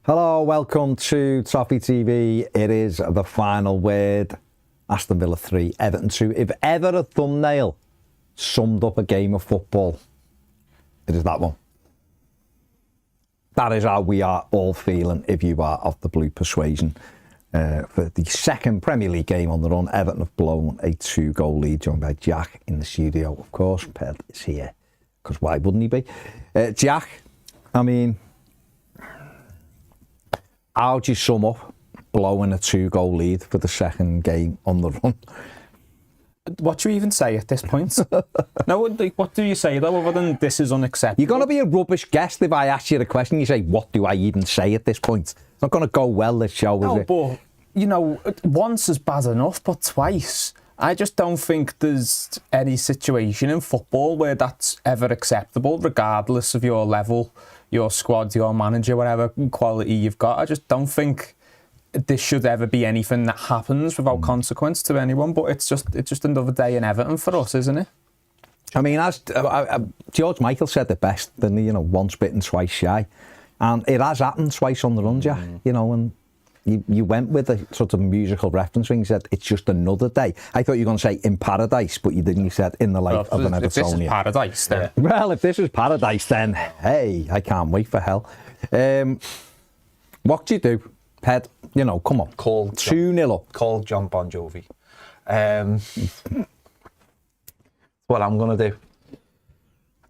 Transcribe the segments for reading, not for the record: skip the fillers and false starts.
Hello, welcome to Toffee TV. It is the final word. Aston Villa 3, Everton 2. If ever a thumbnail summed up a game of football, it is that one. That is how we are all feeling if you are of the blue persuasion. For the second Premier League game on the run, Everton have blown a 2-goal lead, joined by Jack in the studio. Of course, Ped is here, because why wouldn't he be? Jack, I mean, how do you sum up blowing a 2-goal lead for the second game on the run? What do you even say at this point? No, what do you say though, other than this is unacceptable? You're going to be a rubbish guest if I ask you the question. You say, what do I even say at this point? It's not going to go well, this show, is it? But, you know, once is bad enough, but twice. I just don't think there's any situation in football where that's ever acceptable, regardless of your level, your squad, your manager, whatever quality you've got. I just don't think this should ever be anything that happens without consequence to anyone. But it's just another day in Everton for us, isn't it? I mean, as George Michael said it best, didn't he? You know, once bitten, twice shy. And it has happened twice on the run, Jack. You know, and you went with a sort of musical reference when you said it's just another day. I thought you were going to say in paradise, but you didn't. You said in the life of an Evertonian. If this is paradise, then. Well, if this is paradise, then hey, I can't wait for hell. What do you do, Ped? You know, come on. Call 2-0 up. Call John Bon Jovi. What I'm gonna do?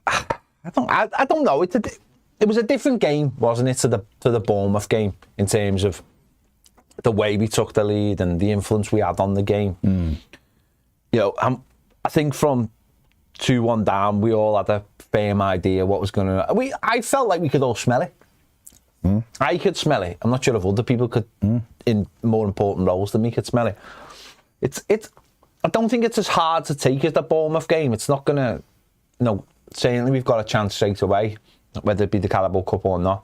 I don't know. It was a different game, wasn't it, to the Bournemouth game in terms of the way we took the lead and the influence we had on the game. You know, I think from 2-1 down, we all had a firm idea what was going to. I felt like we could all smell it. I could smell it. I'm not sure if other people could, in more important roles than me, could smell it. It's. I don't think it's as hard to take as the Bournemouth game. It's not going to. No, certainly we've got a chance straight away, whether it be the Carabao Cup or not,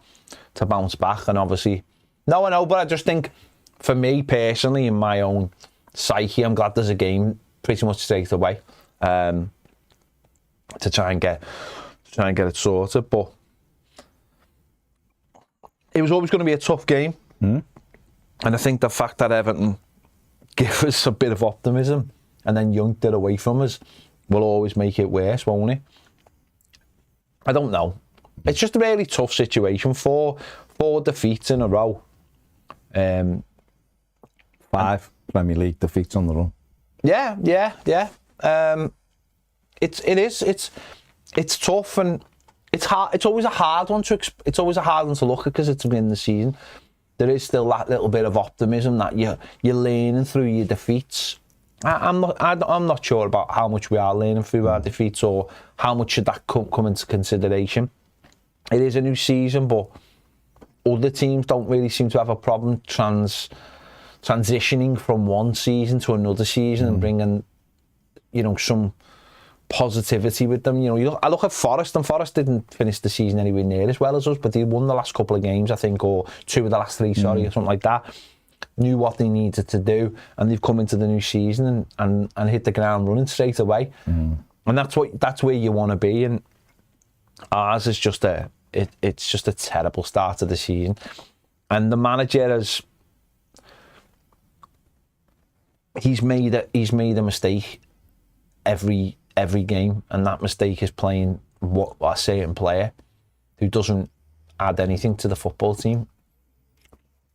to bounce back. And obviously, no, I know, but I just think, for me personally, in my own psyche, I'm glad there's a game pretty much straight away to try and get it sorted. But it was always going to be a tough game, and I think the fact that Everton give us a bit of optimism and then yanked it away from us will always make it worse, won't it? I don't know. It's just a really tough situation. Four defeats in a row. 5 Premier League defeats on the run. Yeah. It's tough, and it's hard. It's always a hard one to look at because it's been the season. There is still that little bit of optimism that you're learning through your defeats. I'm not sure about how much we are learning through our defeats or how much should that come into consideration. It is a new season, but other teams don't really seem to have a problem transitioning from one season to another season and bringing, you know, some positivity with them. You know, I look at Forest, and Forest didn't finish the season anywhere near as well as us, but they won the last couple of games, I think, or 2 of the last 3, sorry, or something like that. Knew what they needed to do, and they've come into the new season and hit the ground running straight away. And that's where you want to be. And ours is just it's just a terrible start to the season. And the manager he's made a mistake every game, and that mistake is playing a certain player who doesn't add anything to the football team.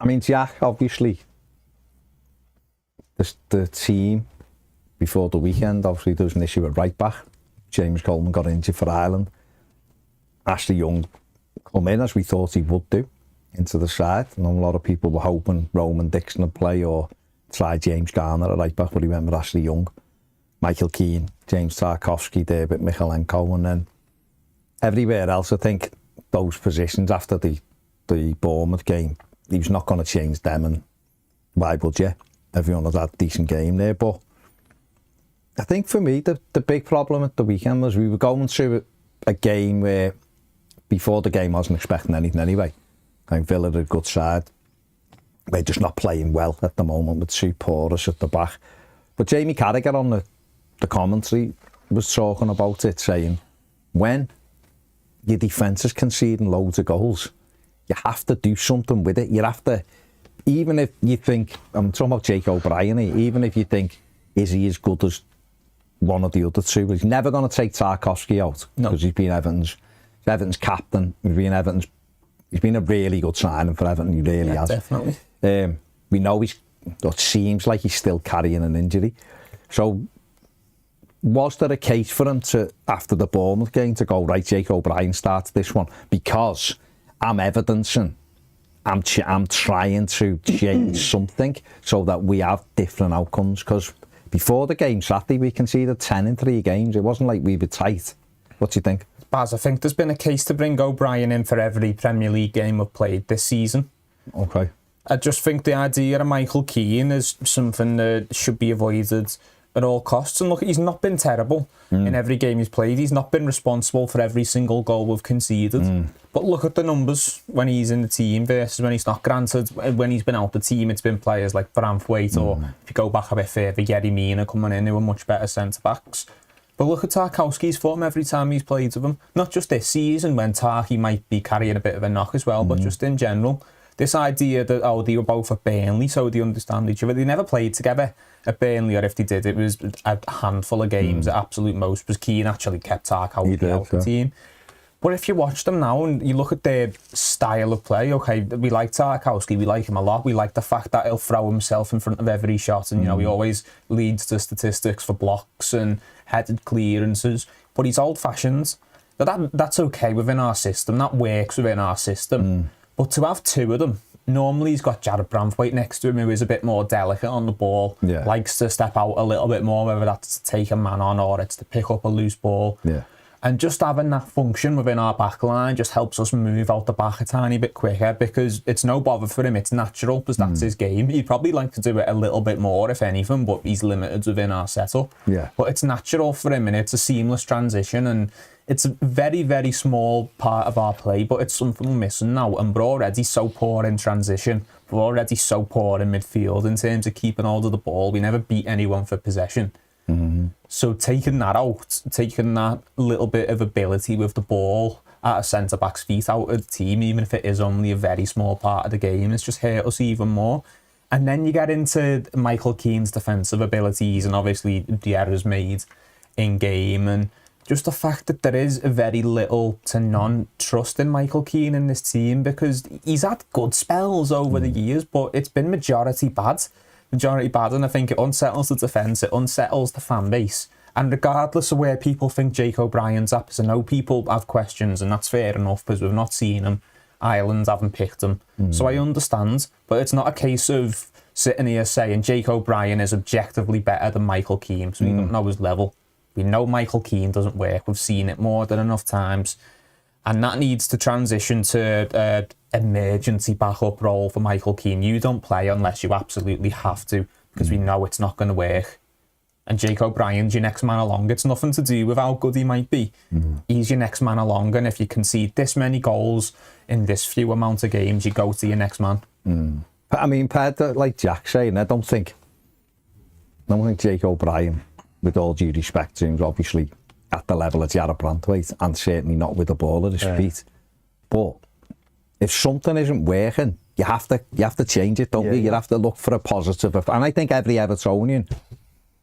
I mean, Jack, obviously, the team before the weekend, obviously there was an issue at right back. James Coleman got injured for Ireland. Ashley Young come in, as we thought he would do, into the side. And a lot of people were hoping Roman Dixon would play or try James Garner at right back, but he went with Ashley Young. Michael Keane, James Tarkowski, David Michalenko, and then everywhere else. I think those positions after the Bournemouth game, he was not going to change them, and why would you? Everyone had a decent game there, but I think for me the big problem at the weekend was we were going through a game where before the game I wasn't expecting anything anyway. I think Villa had a good side. We're just not playing well at the moment with 2 porous at the back. But Jamie Carragher on the commentary was talking about it, saying when your defence is conceding loads of goals, you have to do something with it. You have to, even if you think, I'm talking about Jake O'Brien here, even if you think, is he as good as one of the other two? He's never going to take Tarkowski out because he's been Everton's captain. He's been a really good signing for Everton. He really has. Definitely. We know it seems like he's still carrying an injury. So, was there a case for him to, after the Bournemouth game, to go, right, Jake O'Brien starts this one because I'm evidencing, I'm trying to change something so that we have different outcomes? Because before the game Saturday, we conceded 10 in 3 games. It wasn't like we were tight. What do you think? Baz, I think there's been a case to bring O'Brien in for every Premier League game we've played this season. Okay. I just think the idea of Michael Keane is something that should be avoided at all costs. And look, he's not been terrible in every game he's played. He's not been responsible for every single goal we've conceded. But look at the numbers when he's in the team versus when he's not. Granted, when he's been out the team, it's been players like Branthwaite or, if you go back a bit further, Yerry Mina coming in, who are much better centre-backs. But look at Tarkowski's form every time he's played with him. Not just this season when Tarky might be carrying a bit of a knock as well, but just in general. This idea that, oh, they were both at Burnley, so they understand each other. They never played together at Burnley, or if they did, it was a handful of games at absolute most, because Keane actually kept Tarkowski out of the team. But if you watch them now and you look at their style of play, okay, we like Tarkowski, we like him a lot. We like the fact that he'll throw himself in front of every shot, and, you know, he always leads to statistics for blocks and headed clearances, but he's old-fashioned. That's okay within our system, that works within our system. But to have two of them, normally he's got Jared Branthwaite next to him, who is a bit more delicate on the ball, likes to step out a little bit more, whether that's to take a man on or it's to pick up a loose ball. And just having that function within our back line just helps us move out the back a tiny bit quicker, because it's no bother for him, it's natural, because that's his game. He'd probably like to do it a little bit more, if anything, but he's limited within our setup. But it's natural for him, and it's a seamless transition, and it's a very, very small part of our play, but it's something we're missing now, and we're already so poor in transition. We're already so poor in midfield in terms of keeping hold of the ball. We never beat anyone for possession. So taking that out, taking that little bit of ability with the ball at a centre-back's feet out of the team, even if it is only a very small part of the game, it's just hurt us even more. And then you get into Michael Keane's defensive abilities and obviously the errors made in game, and just the fact that there is very little to none trust in Michael Keane in this team, because he's had good spells over the years, but it's been majority bad, and I think it unsettles the defence, it unsettles the fan base. And regardless of where people think Jake O'Brien's at, because I know people have questions, and that's fair enough because we've not seen him, Ireland haven't picked him, so I understand, but it's not a case of sitting here saying Jake O'Brien is objectively better than Michael Keane, so we don't know his level. We know Michael Keane doesn't work. We've seen it more than enough times. And that needs to transition to an emergency backup role for Michael Keane. You don't play unless you absolutely have to, because we know it's not going to work. And Jake O'Brien's your next man along. It's nothing to do with how good he might be. He's your next man along. And if you concede this many goals in this few amount of games, you go to your next man. I mean, like Jack saying, I don't think Jake O'Brien, with all due respect to him, obviously at the level of Jared Branthwaite, and certainly not with the ball at his feet. But if something isn't working, you have to change it, don't you? You have to look for a positive. And I think every Evertonian,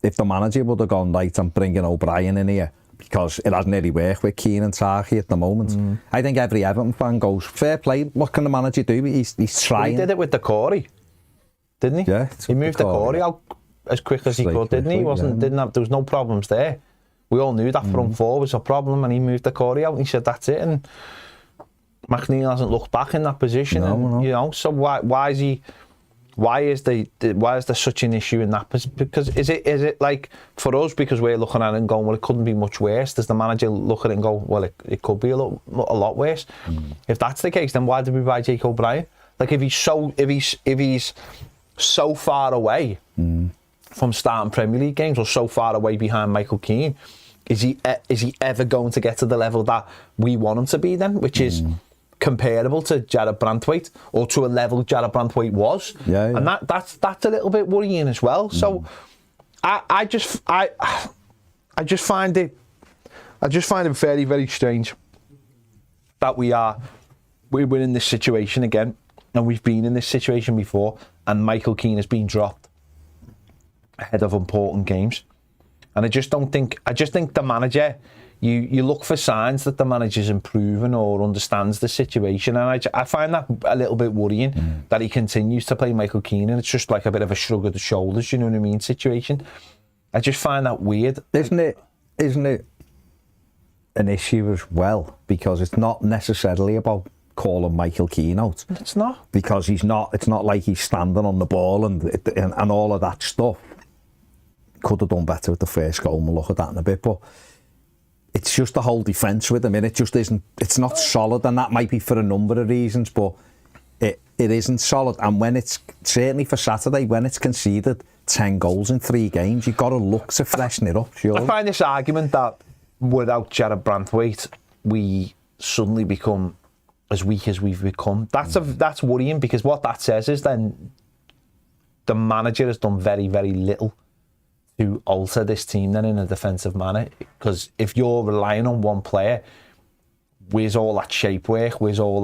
if the manager would have gone, right, I'm bringing O'Brien in here because it hasn't really worked with Keane and Tarky at the moment, I think every Everton fan goes, fair play, what can the manager do? He's trying. Well, he did it with the Corey, didn't he? Yeah. He moved the Corey out as quick as he could, didn't he? There was no problems there. We all knew that front four was a problem, and he moved the Corey out and he said that's it. And McNeil hasn't looked back in that position. No. You know, so why is there such an issue in that? Because is it like for us, because we're looking at it and going, well, it couldn't be much worse? Does the manager look at it and go, well, it could be a lot worse? If that's the case, then why did we buy Jake O'Brien? Like if he's so far away from starting Premier League games, or so far away behind Michael Keane, is he ever going to get to the level that we want him to be then, which is comparable to Jared Branthwaite, or to a level Jared Branthwaite was? And that's a little bit worrying as well. So I just find it very, very strange that we are we're in this situation again, and we've been in this situation before, and Michael Keane has been dropped ahead of important games. And I just think the manager, you look for signs that the manager's improving or understands the situation, and I find that a little bit worrying that he continues to play Michael Keane, and it's just like a bit of a shrug of the shoulders, you know what I mean, situation. I just find that weird. Isn't it an issue as well? Because it's not necessarily about calling Michael Keane out. It's not. Because he's not. It's not like he's standing on the ball and all of that stuff. Could have done better with the first goal, and we'll look at that in a bit, but it's just the whole defence with him, and it just isn't, it's not solid, and that might be for a number of reasons, but it isn't solid. And when it's, certainly for Saturday, when it's conceded 10 goals in 3 games, you've got to look to freshen it up, sure. I find this argument that without Jared Branthwaite, we suddenly become as weak as we've become. That's worrying, because what that says is then the manager has done very, very little to alter this team then in a defensive manner. Because if you're relying on one player, where's all that shape work, where's all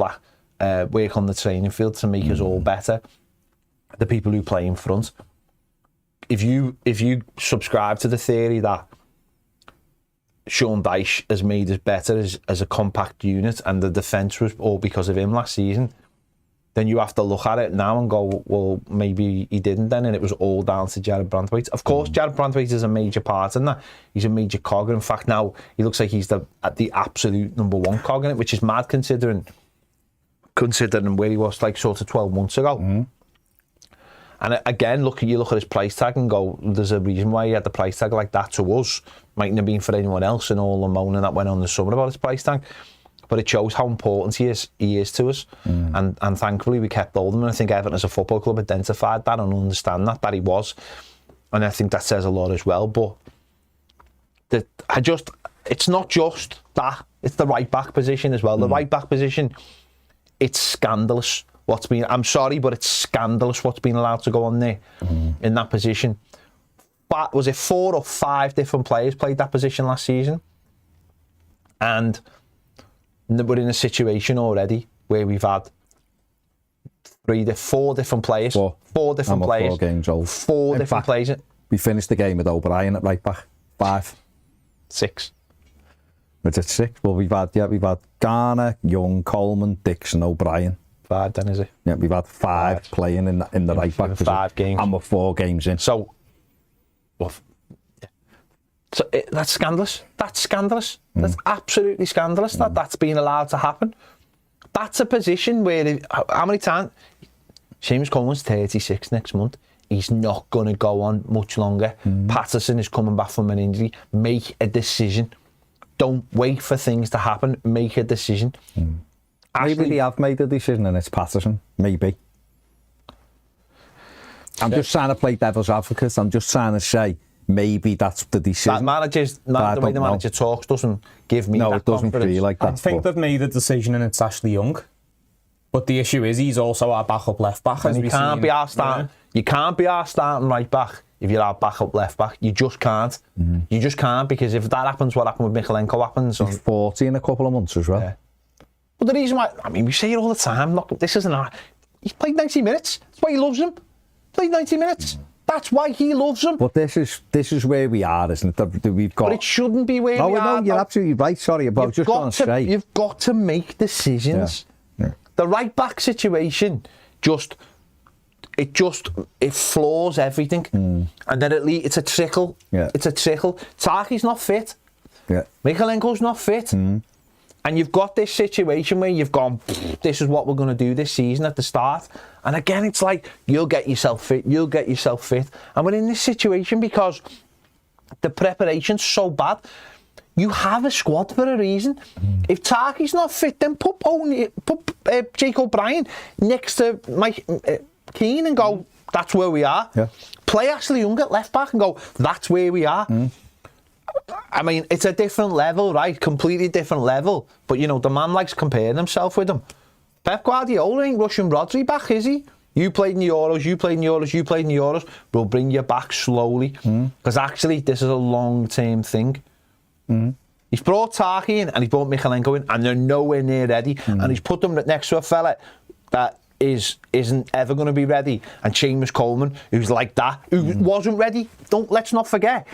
that work on the training field to make us all better? The people who play in front. If you subscribe to the theory that Sean Dyche has made us better as a compact unit, and the defence was all because of him last season, then you have to look at it now and go, well, maybe he didn't then, and it was all down to Jared Branthwaite. Of course, Jared Branthwaite is a major part in that. He's a major cog. In fact, now he looks like he's the absolute number 1 cog in it, which is mad considering where he was like sort of 12 months ago. And again, you look at his price tag and go, there's a reason why he had the price tag like that to us. Mightn't have been for anyone else, and all the moaning that went on in the summer about his price tag. But it shows how important he is to us. And thankfully we kept hold of him. And I think Everton as a football club identified that and understand that he was. And I think that says a lot as well. But it's not just that. It's the right back position as well. The right back position, it's scandalous what's been, I'm sorry, but it's scandalous what's been allowed to go on there in that position. But was it 4 or 5 different players played that position last season? And we're in a situation already where we've had 4 different players. 4 different players. 4 games old. 4 different players. We finished the game with O'Brien at right back. 5. 6. Was it 6? Well, we've had Garner, Young, Coleman, Dixon, O'Brien. 5 then, is it? Yeah, we've had 5 playing in the right back position. 5 games. And we're 4 games in. So that's scandalous. That's scandalous. That's absolutely scandalous that that's been allowed to happen. That's a position where, how many times? Seamus Coleman's 36 next month. He's not going to go on much longer. Patterson is coming back from an injury. Make a decision. Don't wait for things to happen. Make a decision. Maybe they have made a decision and it's Patterson. Maybe. I'm just trying to play devil's advocate. I'm just trying to say, maybe that's the decision. The way the manager talks doesn't give me that confidence. No, it doesn't feel like that. I think they've made a decision and it's Ashley Young. But the issue is he's also our backup left back. And you can't be our starting. You can't be our starting right back if you're our backup left back. You just can't. You just can't, because if that happens, what happened with Mikalenko happens. He's 40 in a couple of months as well. Yeah. But the reason why, I mean, we say it all the time. Look, this isn't our. He's played 90 minutes. That's why he loves him. Played 90 minutes. That's why he loves him. But this is where we are, isn't it? We've got. But it shouldn't be where we are. No, you're absolutely right. Sorry, but I was just going to say. You've got to make decisions. Yeah. The right back situation it floors everything, and then it's a trickle. Yeah. It's a trickle. Tarky's not fit. Yeah. Mikalenko's not fit. And you've got this situation where you've gone, this is what we're going to do this season at the start. And again, it's like, you'll get yourself fit. And we're in this situation because the preparation's so bad. You have a squad for a reason. If Tarky's not fit, then put Jake O'Brien next to Mike Keane and go, that's where we are. Yeah. Play Ashley Young at left back and go, that's where we are. I mean, it's a different level, right? Completely different level. But, you know, the man likes comparing himself with them. Pep Guardiola ain't rushing Rodri back, is he? You played in the Euros. We'll bring you back slowly. Because actually, this is a long-term thing. He's brought Toffee in and he's brought Mykolenko in, and they're nowhere near ready. And he's put them next to a fella that isn't ever going to be ready. And Seamus Coleman, who's like that, who wasn't ready. Let's not forget,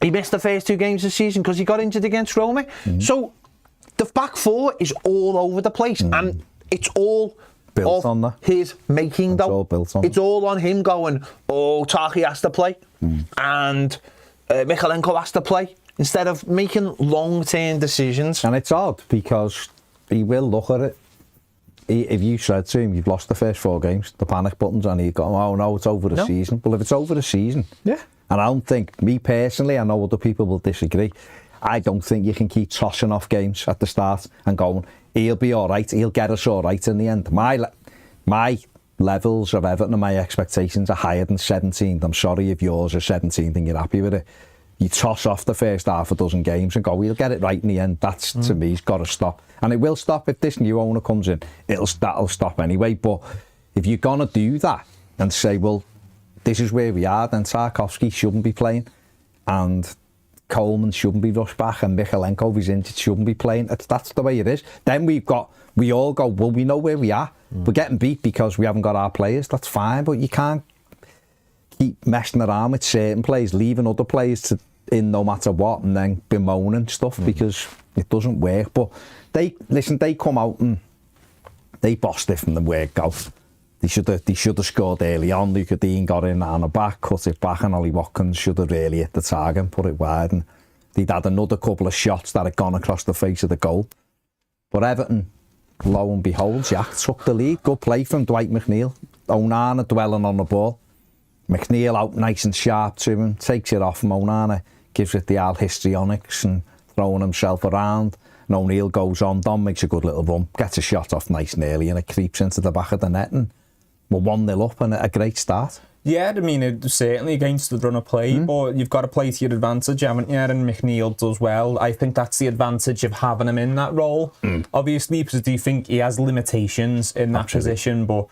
he missed the first 2 games of the season because he got injured against Roma. So the back four is all over the place, and it's all built on that. His making, though. It's all on him going, oh, Toffee has to play, and Mykolenko has to play, instead of making long-term decisions. And it's odd, because he will look at it. If you said to him, you've lost the first 4 games, the panic button's on, he'd go, oh no, it's over the season. Well, if it's over the season, and I don't think, me personally, I know other people will disagree, I don't think you can keep tossing off games at the start and going, he'll be all right, he'll get us all right in the end. My levels of Everton and my expectations are higher than 17th. I'm sorry if yours are 17th and you're happy with it. You toss off the first half a dozen games and go, we'll get it right in the end. That's, to me, it's got to stop. And it will stop if this new owner comes in. That'll stop anyway. But if you're going to do that and say, well, this is where we are, then Tarkowski shouldn't be playing. And Coleman shouldn't be rushed back, and Mykolenko, if he's injured, shouldn't be playing. That's the way it is. Then we all go, well, we know where we are. We're getting beat because we haven't got our players. That's fine, but you can't keep messing around with certain players, leaving other players in no matter what, and then bemoaning stuff because it doesn't work. But they come out and they bossed it from the word go. They should have scored early on. Luca Dean got in on the back, cut it back, and Ollie Watkins should have really hit the target and put it wide. And they'd had another couple of shots that had gone across the face of the goal. But Everton, lo and behold, Jack took the lead. Good play from Dwight McNeil. Onana dwelling on the ball. McNeil out nice and sharp to him, takes it off from Onana, gives it the old histrionics and throwing himself around. And O'Neill goes on, Don makes a good little run, gets a shot off nice and early, and it creeps into the back of the net. And we're 1-0 up and a great start. Yeah, I mean, it's certainly against the run of play, but you've got to play to your advantage, haven't you? And McNeil does well. I think that's the advantage of having him in that role, obviously, because I do think he has limitations in that position. But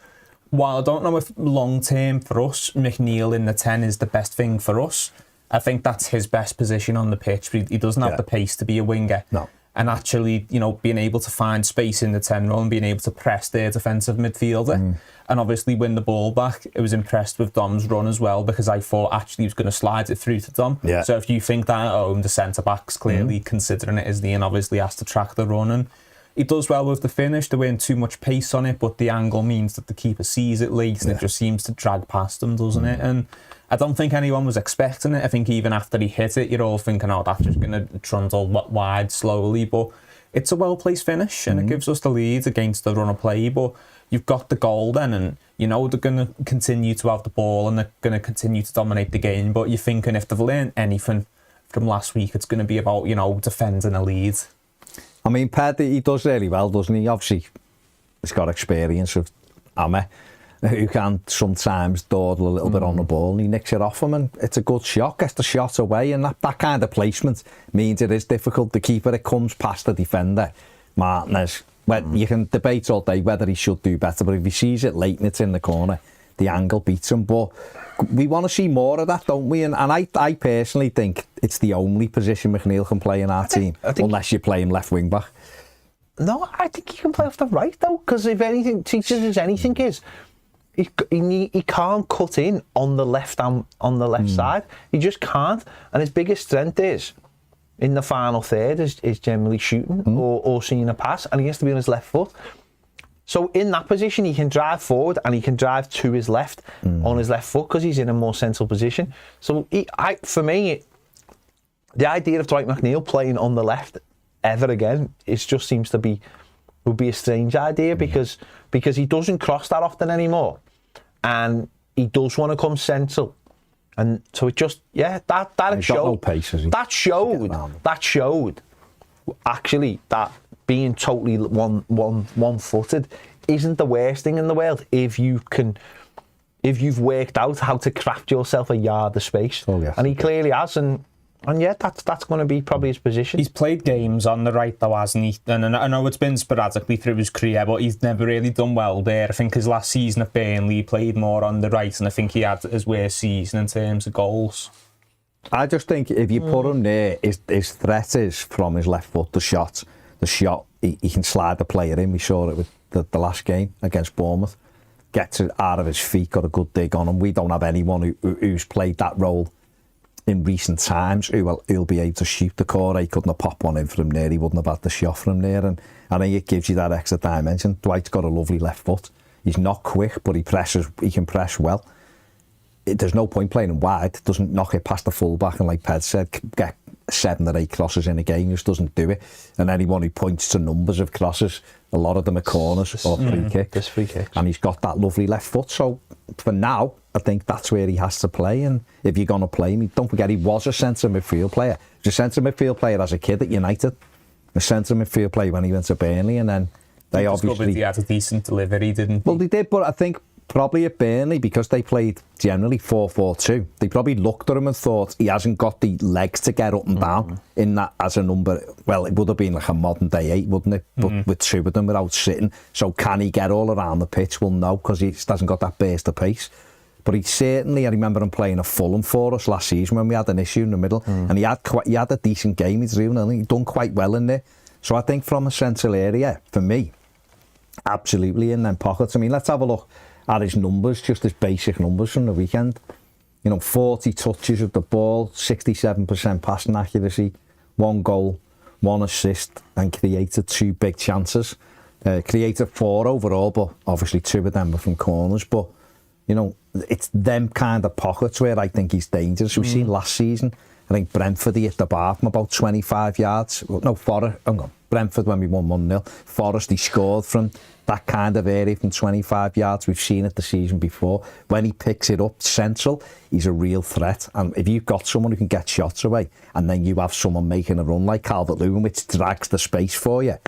while I don't know if long-term for us, McNeil in the 10 is the best thing for us, I think that's his best position on the pitch. He doesn't have the pace to be a winger. No. And actually, being able to find space in the 10 role and being able to press their defensive midfielder and obviously win the ball back. I was impressed with Dom's run as well, because I thought actually he was going to slide it through to Dom. Yeah. So if you think that at home, the centre-back's clearly considering it, isn't he? And obviously has to track the run. And he does well with the finish. There weren't too much pace on it, but the angle means that the keeper sees it late and it just seems to drag past him, doesn't it? And I don't think anyone was expecting it. I think even after he hit it, you're all thinking, oh, that's just going to trundle wide slowly. But it's a well-placed finish, and it gives us the lead against the run of play. But you've got the goal then, and they're going to continue to have the ball and they're going to continue to dominate the game. But you're thinking if they've learned anything from last week, it's going to be about, defending a lead. I mean, Ped, he does really well, doesn't he? Obviously, he's got experience of Ame, who can sometimes dawdle a little bit on the ball, and he nicks it off him, and it's a good shot, gets the shot away, and that kind of placement means it is difficult. The keeper, it comes past the defender, Martinez. You can debate all day whether he should do better, but if he sees it late and it's in the corner, the angle beats him. But we want to see more of that, don't we? And I personally think it's the only position McNeil can play in our team, unless you play him left wing back. No, I think he can play off the right, though, because if anything teaches us anything is he can't cut in on the left side. He just can't. And his biggest strength is in the final third is generally shooting or seeing a pass, and he has to be on his left foot. So in that position, he can drive forward and he can drive to his left on his left foot because he's in a more central position. So for me, the idea of Dwight McNeil playing on the left ever again, would be a strange idea because he doesn't cross that often anymore, and he does want to come central. And so it just, that showed. No pace, has he? That showed actually that being totally one-footed isn't the worst thing in the world if you've worked out how to craft yourself a yard of space. Oh, yes. And he clearly has, and that's going to be probably his position. He's played games on the right though, hasn't he? And I know it's been sporadically through his career, but he's never really done well there. I think his last season at Burnley he played more on the right, and I think he had his worst season in terms of goals. I just think if you put him there, his threat is from his left foot, the shot, he can slide the player in. We saw it with the last game against Bournemouth. Gets it out of his feet, got a good dig on him. We don't have anyone who's played that role in recent times who'll be able to shoot the corner. He couldn't have popped one in from there. He wouldn't have had the shot from there. And I think it gives you that extra dimension. Dwight's got a lovely left foot. He's not quick, but he can press well. There's no point playing him wide. Doesn't knock it past the fullback, and like Ped said, get 7 or 8 crosses in a game. Just doesn't do it. And anyone who points to numbers of crosses, a lot of them are corners or free kicks. Just free kicks. And he's got that lovely left foot. So for now, I think that's where he has to play. And if you're going to play him, don't forget he was a centre midfield player. He was a centre midfield player as a kid at United. A centre midfield player when he went to Burnley, and then they obviously he had a decent delivery, didn't he? Well, they did, but I think probably at Burnley, because they played generally 4-4-2, they probably looked at him and thought he hasn't got the legs to get up and down in that as a number. Well, it would have been like a modern day 8, wouldn't it? But with 2 of them without sitting. So can he get all around the pitch? Well, no, because he just hasn't got that burst of pace. But he certainly, I remember him playing a Fulham for us last season when we had an issue in the middle, and he had a decent game. He'd done quite well in there. So I think from a central area, for me, absolutely in them pockets. I mean, let's have a look at his numbers, just his basic numbers from the weekend. 40 touches of the ball, 67% passing accuracy, 1 goal, 1 assist, and created 2 big chances. Created 4 overall, but obviously 2 of them were from corners. But, it's them kind of pockets where I think he's dangerous. We've seen last season, I think Brentford, he hit the bar from about 25 yards. No, Forest, Brentford when we won 1-0. Forest, he scored from that kind of area from 25 yards. We've seen it the season before. When he picks it up central, he's a real threat. And if you've got someone who can get shots away, and then you have someone making a run like Calvert-Lewin, which drags the space for you,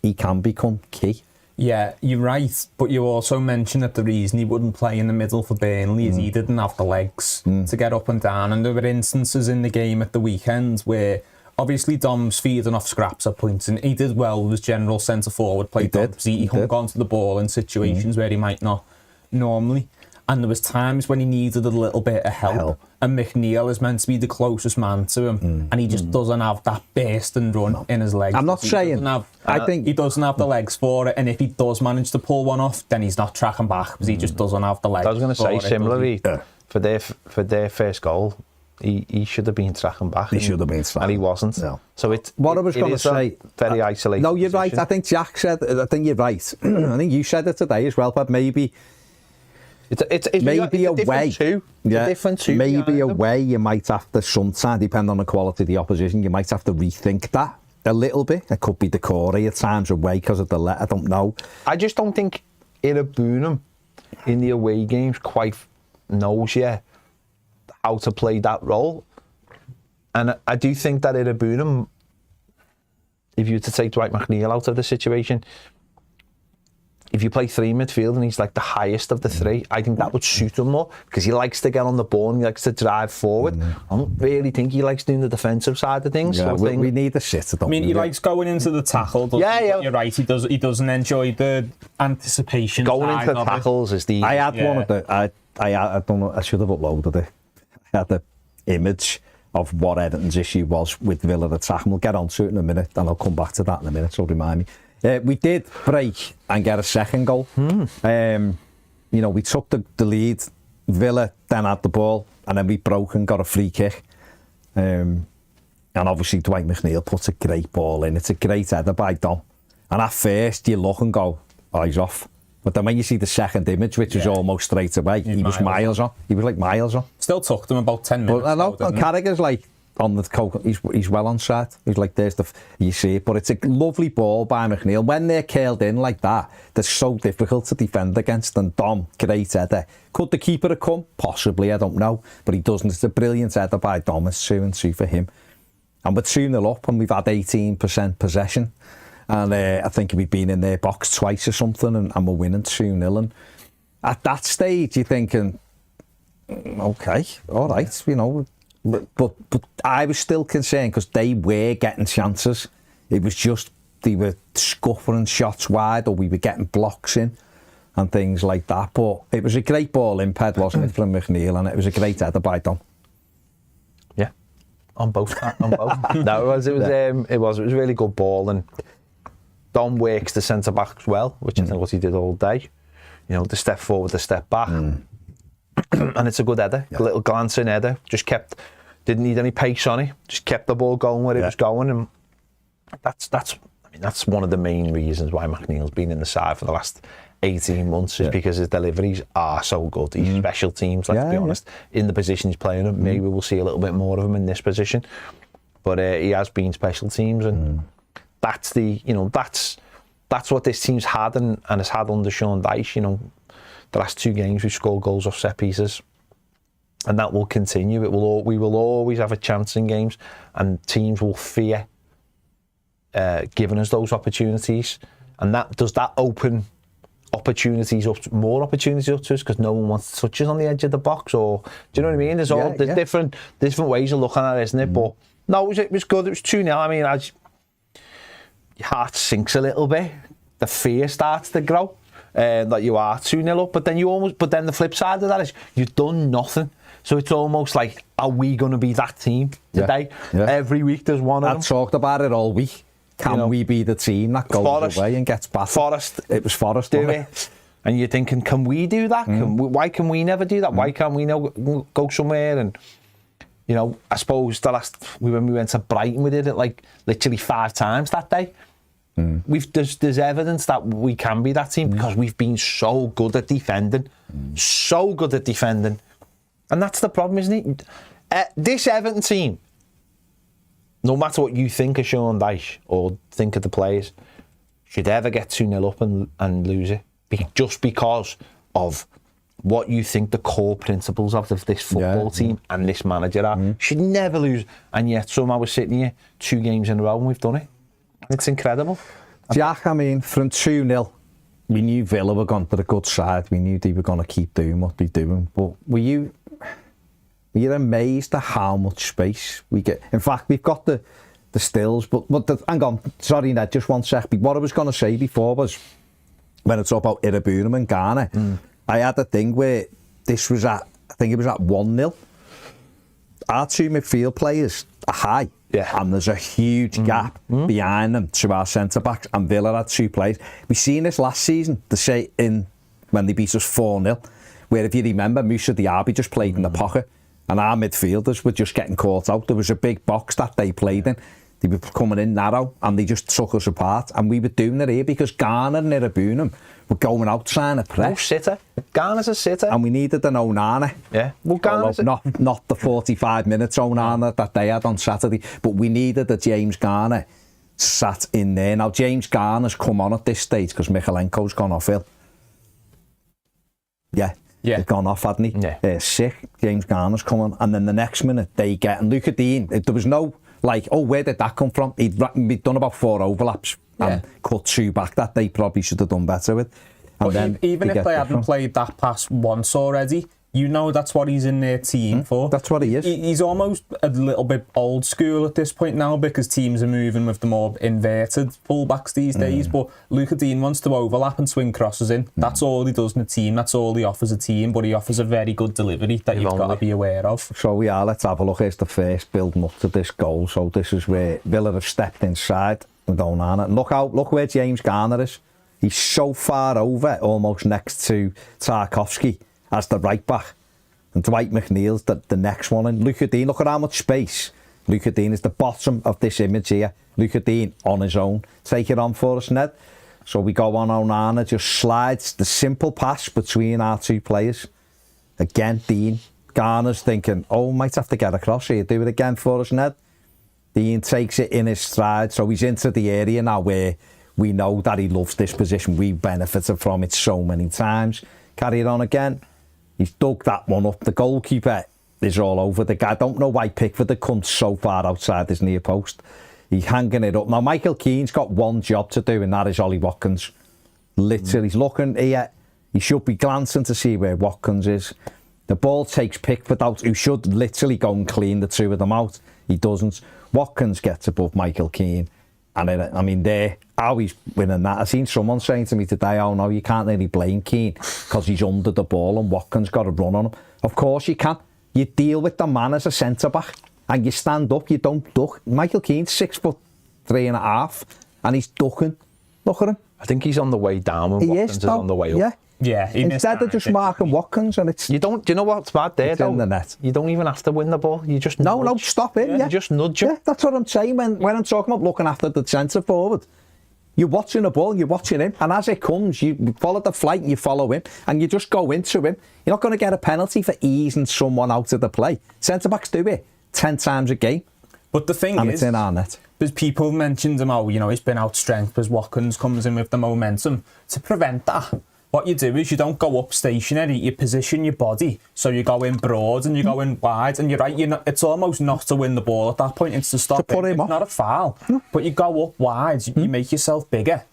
he can become key. Yeah, you're right. But you also mentioned that the reason he wouldn't play in the middle for Burnley is he didn't have the legs to get up and down. And there were instances in the game at the weekend where obviously Dom's feeding off scraps at points, and he did well with his general centre forward play. He hung onto the ball in situations where he might not normally. And there was times when he needed a little bit of help. And McNeil is meant to be the closest man to him, and he just doesn't have that burst and run in his legs. I'm not saying. I think he doesn't have the legs for it, and if he does manage to pull one off, then he's not tracking back because he just doesn't have the legs. I was going to say similarly for their first goal. He should have been tracking back. He should have been tracking, and he wasn't. No. So what I was going to say, very isolated. No, you're position. right. I think Jack said. I think you're right. I think you said it today as well. But maybe it's maybe a way. Maybe a way you might have to sometimes, depending on the quality of the opposition, you might have to rethink that a little bit. It could be Decore at times away because of the let. I don't know. I just don't think Irabunum in the away games quite knows yet how to play that role. And I do think that Irabunum, if you were to take Dwight McNeil out of the situation, if you play 3 midfield and he's like the highest of the 3, I think that would suit him more because he likes to get on the ball and he likes to drive forward. I don't really think he likes doing the defensive side of things. Yeah, we need a sitter. I mean, he likes going into the tackle. Yeah. You're right. He doesn't enjoy the anticipation. Going into the tackles is the. I had one of the. I don't know. I should have uploaded it. I had the image of what Everton's issue was with Villa attack. We'll get on to it in a minute, and I'll come back to that in a minute. So remind me. We did break and get a second goal. We took the lead. Villa then had the ball, and then we broke and got a free kick. And obviously Dwight McNeil puts a great ball in. It's a great header by Dom. And at first you look and go, oh, he's off. But then when you see the second image, which was almost straight away, he was miles on. He was like miles on. Still took them about 10 minutes. But I know Carragher's like on the coke. He's well on side. He's like, there's you see it. But it's a lovely ball by McNeil. When they're curled in like that, they're so difficult to defend against. And Dom, great header. Could the keeper have come? Possibly, I don't know. But he doesn't. It's a brilliant header by Dom. It's 2-2 for him. And we're 2-0 up, and we've had 18% possession. And I think we've been in their box twice or something, and we're winning 2-0. And at that stage, you're thinking, okay, all right, But I was still concerned because they were getting chances. It was just they were scuffling shots wide, or we were getting blocks in and things like that. But it was a great ball in Ped, wasn't it, from McNeil, and it was a great header by Dom. Yeah, on both. No, it was a really good ball, and Don works the centre backs well, which I think what he did all day. You know, the step forward, the step back, and it's a good header, a little glancing header. Just didn't need any pace on it. Just kept the ball going where it was going, and that's one of the main reasons why McNeil's been in the side for the last 18 months is because his deliveries are so good. He's special teams, let's be honest. In the position he's playing in, maybe we'll see a little bit more of him in this position. But he has been special teams, and that's what this team's had and has had under Sean Dyche. You know, the last 2 games we've scored goals off set pieces, and that will continue. We will always have a chance in games, and teams will fear giving us those opportunities, and that open more opportunities up to us because no one wants touches on the edge of the box, or do you know what I mean? There's different ways of looking at it, isn't it? But no, it was good. It was 2-0. I mean, your heart sinks a little bit. The fear starts to grow that you are 2-0 up, but then the flip side of that is you've done nothing. So it's almost like, are we going to be that team today? Every week there's one of them. I've talked about it all week. Can we be the team that goes away and gets back? It was Forest, do it. And you're thinking, can we do that? Why can we never do that? Why can't we go somewhere? And, you know, I suppose when we went to Brighton, we did it like literally 5 times that day. There's evidence that we can be that team because we've been so good at defending. So good at defending. And that's the problem, isn't it? This Everton team, no matter what you think of Sean Dyche or think of the players, should ever get 2-0 up and lose it. Just because of what you think the core principles of this football team and this manager are. Should never lose. And yet somehow we're sitting here 2 games in a row and we've done it. It's incredible. Jack, I mean, from 2-0, we knew Villa were going to the good side. We knew they were going to keep doing what they're doing. But were you amazed at how much space we get? In fact, we've got the stills, but hang on, sorry Ned, just 1 sec. What I was going to say before was, when it's about Irabunum and Ghana, I had a thing where this was I think it was at 1-0. Our 2 midfield players are high. And there's a huge gap behind them to our centre-backs, and Villa had 2 players. We seen this last season, when they beat us 4-0, where if you remember, Moussa Diaby just played in the pocket, and our midfielders were just getting caught out. There was a big box that they played in. They were coming in narrow, and they just took us apart. And we were doing it here because Ghana and Irabunum were going out trying to press. No sitter. Ghana's a sitter. And we needed an Onana. Yeah. Well, Ghana's not the 45 minutes Onana that they had on Saturday, but we needed a James Garner sat in there. Now, James Garner's come on at this stage because Michalenko's gone off ill. Yeah. He's gone off, hadn't he? Yeah. Sick. James Garner's coming. And then the next minute, they get... And Luca Dean, there was no... Like, where did that come from? He'd done about 4 overlaps and cut 2 back that they probably should have done better with. And then even if they hadn't played that pass once already, you know that's what he's in their team for. That's what he is. He's almost a little bit old school at this point now because teams are moving with the more inverted fullbacks these days. But Luca Dean wants to overlap and swing crosses in. That's all he does in a team. That's all he offers a team. But he offers a very good delivery that you've got to be aware of. So let's have a look. Here's the first building up to this goal. So this is where Villa have stepped inside with Onana. Look where James Garner is. He's so far over, almost next to Tarkowski as the right back. And Dwight McNeil's the next one. And Luca Dean, look at how much space. Luca Dean is the bottom of this image here. Luca Dean on his own. Take it on for us, Ned. So we go on Onana, just slides the simple pass between our 2 players. Again, Dean. Garner's thinking, might have to get across here. Do it again for us, Ned. Dean takes it in his stride. So he's into the area now where we know that he loves this position. We benefited from it so many times. Carry it on again. He's dug that one up. The goalkeeper is all over the guy. I don't know why Pickford had come so far outside his near post. He's hanging it up. Now, Michael Keane's got one job to do, and that is Ollie Watkins. Literally, he's looking here. He should be glancing to see where Watkins is. The ball takes Pickford out, who should literally go and clean the 2 of them out. He doesn't. Watkins gets above Michael Keane. And how he's winning that. I seen someone saying to me today, no, you can't really blame Keane because he's under the ball and Watkins got a run on him. Of course you can. You deal with the man as a centre-back and you stand up, you don't duck. Michael Keane's 6'3.5", and he's ducking. Look at him. I think he's on the way down and Watkins is on the way up. Yeah. Yeah, he Instead of just marking Watkins, and it's... You know what's bad there, though? in the net. You don't even have to win the ball. You just No, nudge. stop him, yeah. You just nudge him. Yeah, that's what I'm saying when I'm talking about looking after the centre forward. You're watching the ball, you're watching him, and as it comes, you follow the flight and you follow him, and you just go into him. You're not going to get a penalty for easing someone out of the play. Centre-backs do it 10 times a game. But the thing and is, it's in our net. There's people mentioned him, he's been outstrength because Watkins comes in with the momentum. To prevent that, what you do is you don't go up stationary, you position your body so you go in broad and you go in wide, and you're right, it's almost not to win the ball at that point, it's to stop to put him it's off. not a foul, but you go up wide, you make yourself bigger,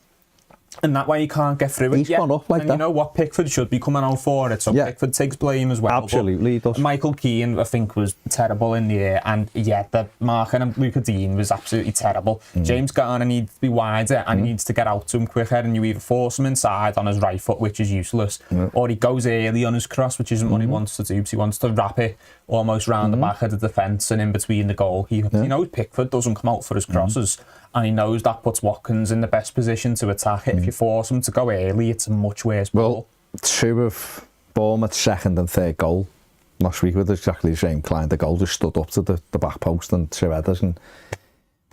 and that way you can't get through it. He's gone up like and that. You know what, Pickford should be coming out for it, so Yeah. Pickford takes blame as well. Absolutely, he does. Michael Keane, I think, was terrible in the air, and the marking of Luca Dean was absolutely terrible. James Garner needs to be wider and he needs to get out to him quicker, and you either force him inside on his right foot, which is useless, or he goes early on his cross, which isn't what he wants to do, because he wants to wrap it almost round the back of the defence and in between the goal. He knows Pickford doesn't come out for his crosses, and he knows that puts Watkins in the best position to attack it. If you force him to go early, it's a much worse ball. Well, two of Bournemouth's second and third goal last week with exactly the same kind of goal, just stood up to the back post and two headers. And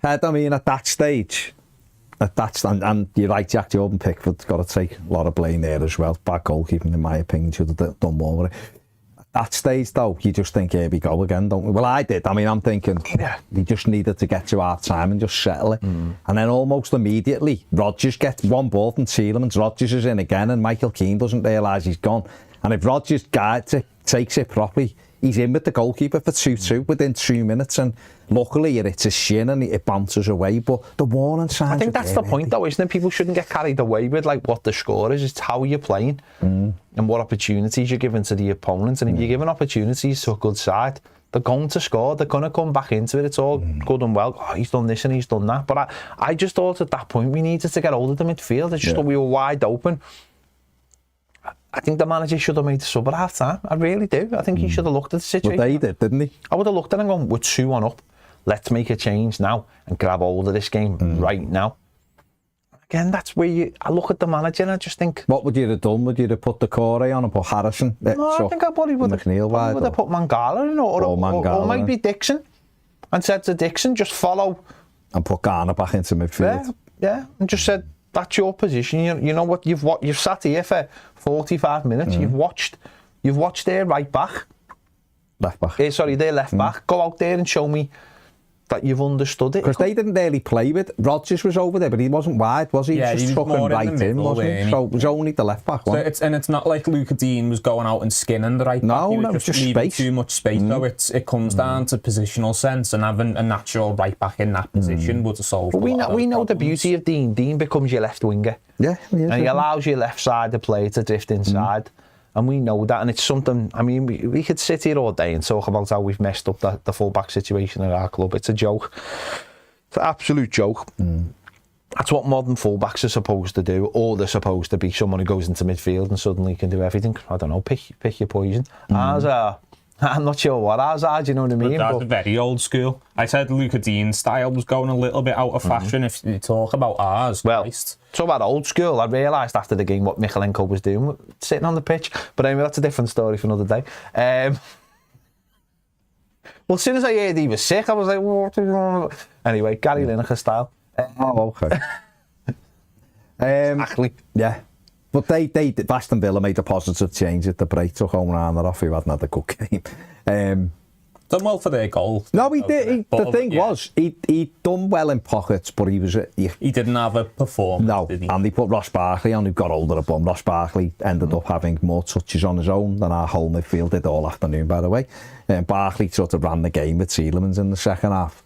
I mean, at that stage, and you're right, Jack Jordan Pickford's got to take a lot of blame there as well. Bad goalkeeping, in my opinion, should have done more with it. That stage, though, you just think, here we go again, don't we? Well, I did. I mean, I'm thinking, we just needed to get to half time and just settle it. And then almost immediately, Rodgers gets one ball from Tielemans. Rodgers is in again, and Michael Keane doesn't realise he's gone. And if Rodgers takes it properly, he's in with the goalkeeper for 2-2 within 2 minutes. And luckily, it hits his shin and it bounces away. But the warning signs. I think that's the point, though, isn't it? People shouldn't get carried away with what the score is. It's how you're playing and what opportunities you're giving to the opponent. And if you're giving opportunities to a good side, they're going to score. They're going to come back into it. It's all good and well. Oh, he's done this and he's done that. But I just thought at that point we needed to get hold of the midfield. I just thought we were wide open. I think the manager should have made the sub at half time. I really do. I think he should have looked at the situation. Well, they did, didn't he? I would have looked at it and gone, we're 2-1 up. Let's make a change now and grab hold of this game right now. Again, that's where I look at the manager and I just think... What would you have done? Would you have put the Corey on and put Harrison? No, I think I probably would have put Mangala in or maybe Dixon, and said to Dixon, just follow. And put Garner back into midfield. Yeah, and just said, that's your position. You know what? You've sat here for 45 minutes. You've watched their right back. Left back. Their left back. Go out there and show me that you've understood it. Because they didn't really play with... Rodgers was over there, but he wasn't wide, was he? Yeah, he was just tucking right in, wasn't he? So it was only the left back, wasn't it? And it's not like Luca Dean was going out and skinning the right back. He was just leaving space. too much space. So it comes down to positional sense, and having a natural right back in that position would have solved. But we know the beauty of Dean. Dean becomes your left winger. Yeah, and he allows your left side of play to drift inside. And we know that, and it's something, I mean, we could sit here all day and talk about how we've messed up the full-back situation at our club. It's a joke. It's an absolute joke. That's what modern full-backs are supposed to do, or they're supposed to be someone who goes into midfield and suddenly can do everything. I don't know, pick your poison. Ours are, I'm not sure what ours are, do you know what I mean? That's very old school. I said Luca Dean's style was going a little bit out of fashion. If you talk about ours, well, Christ. Talk about old school. I realised after the game what Michalenko was doing, sitting on the pitch. But anyway, that's a different story for another day. Well, as soon as I heard he was sick, I was like, what is wrong? Anyway, Gary Lineker style. Okay. Exactly. Yeah. But they Aston Villa made a positive change at the break, took Onana off, who hadn't had a good game. Done well for their goal. No, he did. The thing was, he done well in pockets, but he was... He didn't have a performance, no, did he? And they put Ross Barkley on, who got older a bum. Ross Barkley ended up having more touches on his own than our whole midfield did all afternoon, by the way. Barkley sort of ran the game with Tielemans in the second half.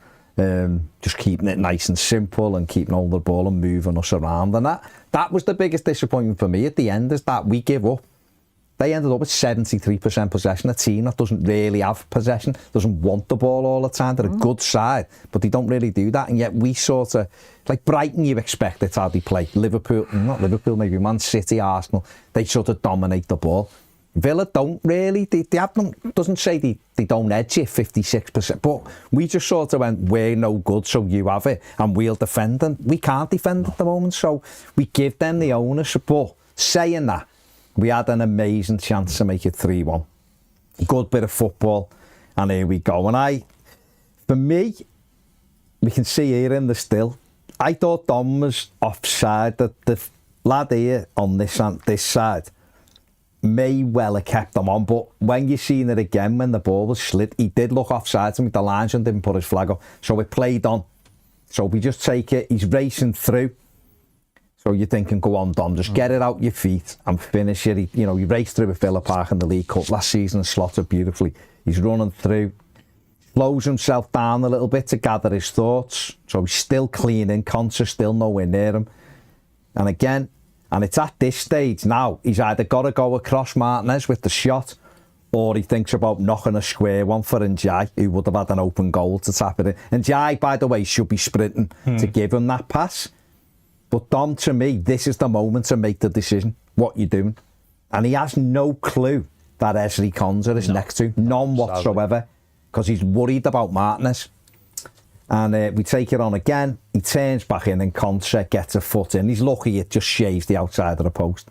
Just keeping it nice and simple and keeping hold of the ball and moving us around. And that was the biggest disappointment for me at the end, is that we give up. They ended up with 73% possession, a team that doesn't really have possession, doesn't want the ball all the time. They're a good side, but they don't really do that. And yet we sort of, like Brighton, you expect it's how they play. Liverpool, not Liverpool, maybe Man City, Arsenal, they sort of dominate the ball. Villa don't really. They have them, doesn't say they don't edge it 56%, but we just sort of went, we're no good, so you have it, and we'll defend them. We can't defend at the moment, so we give them the ownership. But saying that, we had an amazing chance to make it 3-1. Good bit of football, and here we go. And for me, we can see here in the still, I thought Dom was offside. That the lad here on this side may well have kept him on, but when you seen it again, when the ball was slid, he did look offside to me. The linesman didn't put his flag up, so it played on. So we just take it. He's racing through. So you're thinking, go on, Dom, just get it out your feet and finish it. He raced through with Villa Park in the League Cup last season and slotted beautifully. He's running through, slows himself down a little bit to gather his thoughts. So he's still cleaning, conscious, still nowhere near him. And again, and it's at this stage now, he's either got to go across Martinez with the shot, or he thinks about knocking a square one for Njai, who would have had an open goal to tap it in. Njai, by the way, should be sprinting to give him that pass. But Dom, to me, this is the moment to make the decision, what you're doing. And he has no clue that Ezri Konsa is next to, none whatsoever, because he's worried about Martinez. And we take it on again. He turns back in and Konsa gets a foot in. He's lucky it just shaves the outside of the post.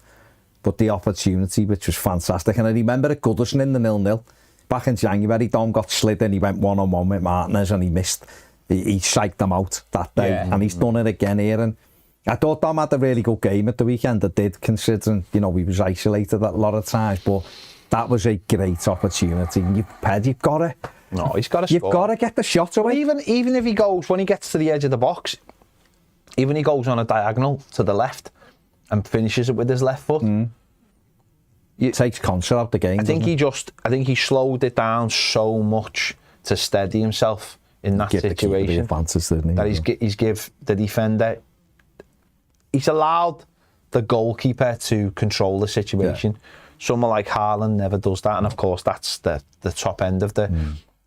But the opportunity, which was fantastic. And I remember at Goodison in the 0-0. Back in January, Dom got slid in. He went one-on-one with Martinez and he missed. He psyched him out that day. Yeah. And he's done it again here. And I thought Dom had a really good game at the weekend. I did, considering, he was isolated a lot of times. But that was a great opportunity. And you've got to... No, he's got to score. You've got to get the shot away. Even if he goes, when he gets to the edge of the box, even he goes on a diagonal to the left and finishes it with his left foot. It takes Konsa out the game. I think he slowed it down so much to steady himself in that situation. The advances, didn't he? That he's give the defender. He's allowed the goalkeeper to control the situation. Yeah. Someone like Haaland never does that, and of course that's the top end of the.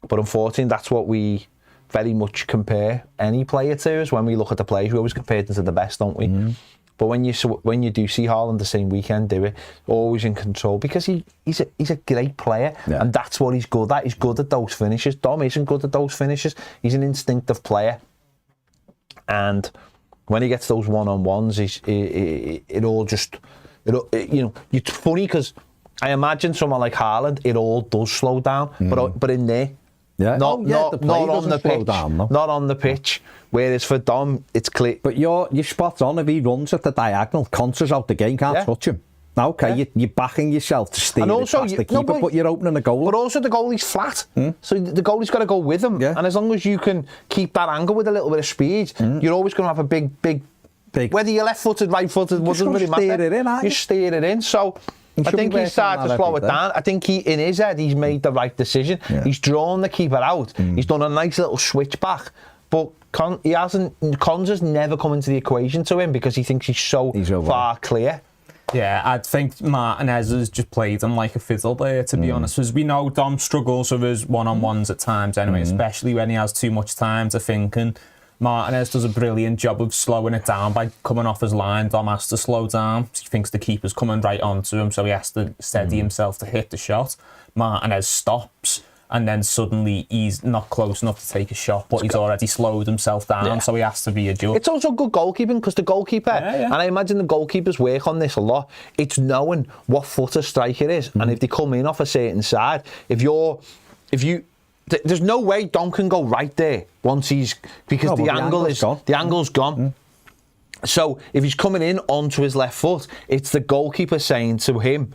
But unfortunately, that's what we very much compare any player to. Is when we look at the players, we always compare them to the best, don't we? But when you do see Haaland the same weekend do it, always in control, because he's a great player, and that's what he's good at. He's good at those finishes. Dom isn't good at those finishes. He's an instinctive player, and when he gets those one-on-ones, it's funny because I imagine someone like Haaland, it all does slow down, but in there. Yeah. Not on the pitch. Down, no. Not on the pitch. Whereas for Dom, it's clear. But you're spot on. If he runs at the diagonal, Konsa's out the game, can't touch him. Now, okay, you're backing yourself to steer it past the keeper, but you're opening the goal. But also the goalie's flat, so the goalie's got to go with him. Yeah. And as long as you can keep that angle with a little bit of speed, you're always going to have a big. Whether you're left-footed, right-footed, doesn't really matter. You steer it in. So I think he started to slow it down. I think in his head, he's made the right decision. He's drawn the keeper out. He's done a nice little switch back. But Konsa's never come into the equation to him because he thinks he's so far clear. Yeah, I think Martinez has just played him like a fiddle there, to be honest. Because we know Dom struggles with his one-on-ones at times anyway, especially when he has too much time to think. And Martinez does a brilliant job of slowing it down by coming off his line. Dom has to slow down. He thinks the keeper's coming right onto him, so he has to steady himself to hit the shot. Martinez stops, and then suddenly he's not close enough to take a shot, but he's already slowed himself down, so he has to readjust. It's also good goalkeeping, because the goalkeeper, and I imagine the goalkeepers work on this a lot, it's knowing what foot a striker is, and if they come in off a certain side, there's no way Dom can go right there once because the angle's gone. So if he's coming in onto his left foot, it's the goalkeeper saying to him,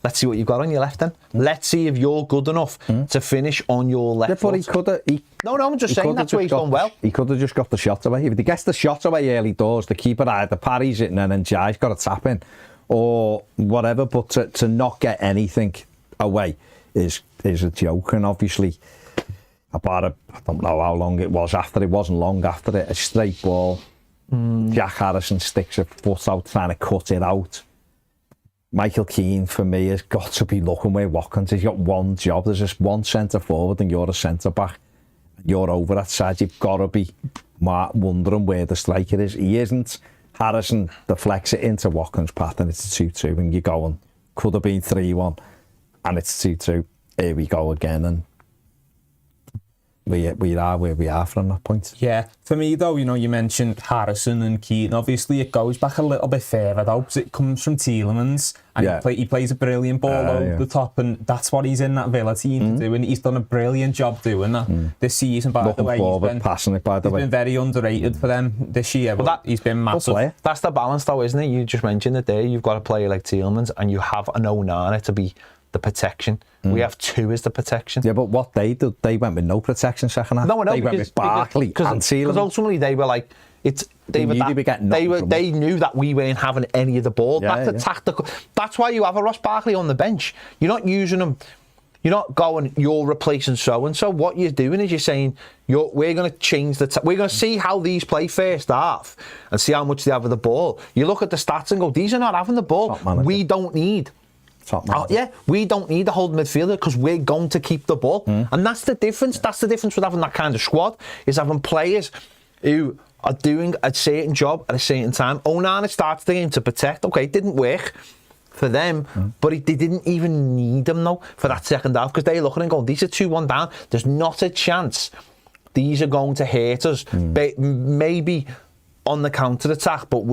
let's see what you've got on your left then. Let's see if you're good enough to finish on your left foot. But I'm just saying that's where he's done well. He could have just got the shot away. If he gets the shot away early doors, the keeper either parries it and then Njai's got to tap in or whatever. But to not get anything away is a joke. And obviously, I don't know how long it was after. It wasn't long after it. A straight ball. Jack Harrison sticks a foot out trying to cut it out. Michael Keane, for me, has got to be looking where Watkins. He's got one job. There's just one centre forward and you're a centre back. You're over that side. You've got to be wondering where the striker is. He isn't. Harrison deflects it into Watkins' path and it's a 2-2 and you're going, could have been 3-1. and it's 2-2. Here we go again, and we are where we are from that point. Yeah, for me though, you know, you mentioned Harrison and Keaton. Obviously, it goes back a little bit further though, because it comes from Tielemans, and he plays a brilliant ball over the top, and that's what he's in that Villa team to do, and he's done a brilliant job doing that this season. By the way, he's been passionate. By the way, been very underrated for them this year, but he's been massive. That's the balance though, isn't it? You just mentioned it there. You've got a player like Tielemans, and you have an Onana to be the protection. We have two as the protection. Yeah, but what they did, they went with no protection second half. No, they went with Barkley and Tielemans. Because ultimately they were like, they knew that we weren't having any of the ball. That's a tactical. That's why you have a Ross Barkley on the bench. You're not using him. You're not going, you're replacing so and so. What you're doing is you're saying, we're going to change we're going to see how these play first half and see how much they have of the ball. You look at the stats and go, these are not having the ball. We don't need. We don't need a hold midfielder because we're going to keep the ball. And that's the difference. That's the difference with having that kind of squad, is having players who are doing a certain job at a certain time. Onana starts the game to protect. Okay, it didn't work for them, but they didn't even need them though for that second half, because they're looking and going, these are 2-1 down. There's not a chance these are going to hurt us. Maybe on the counter-attack, but